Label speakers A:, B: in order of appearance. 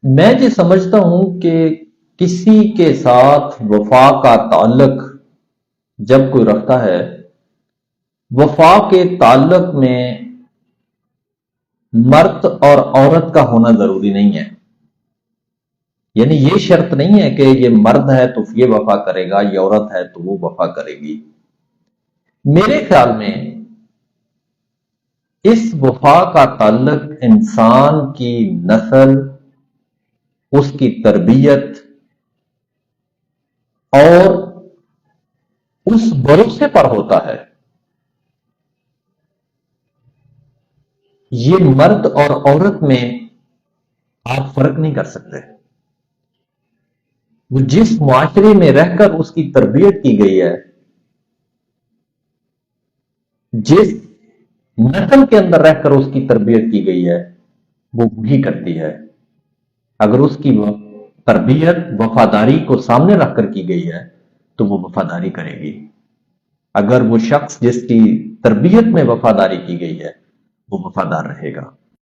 A: میں یہ سمجھتا ہوں کہ کسی کے ساتھ وفا کا تعلق جب کوئی رکھتا ہے، وفا کے تعلق میں مرد اور عورت کا ہونا ضروری نہیں ہے۔ یعنی یہ شرط نہیں ہے کہ یہ مرد ہے تو یہ وفا کرے گا، یہ عورت ہے تو وہ وفا کرے گی۔ میرے خیال میں اس وفا کا تعلق انسان کی نسل، اس کی تربیت اور اس بھروسے پر ہوتا ہے۔ یہ مرد اور عورت میں آپ فرق نہیں کر سکتے۔ وہ جس معاشرے میں رہ کر اس کی تربیت کی گئی ہے، جس نسل کے اندر رہ کر اس کی تربیت کی گئی ہے، وہ وہی کرتی ہے۔ اگر اس کی تربیت وفاداری کو سامنے رکھ کر کی گئی ہے تو وہ وفاداری کرے گی۔ اگر وہ شخص جس کی تربیت میں وفاداری کی گئی ہے وہ وفادار رہے گا۔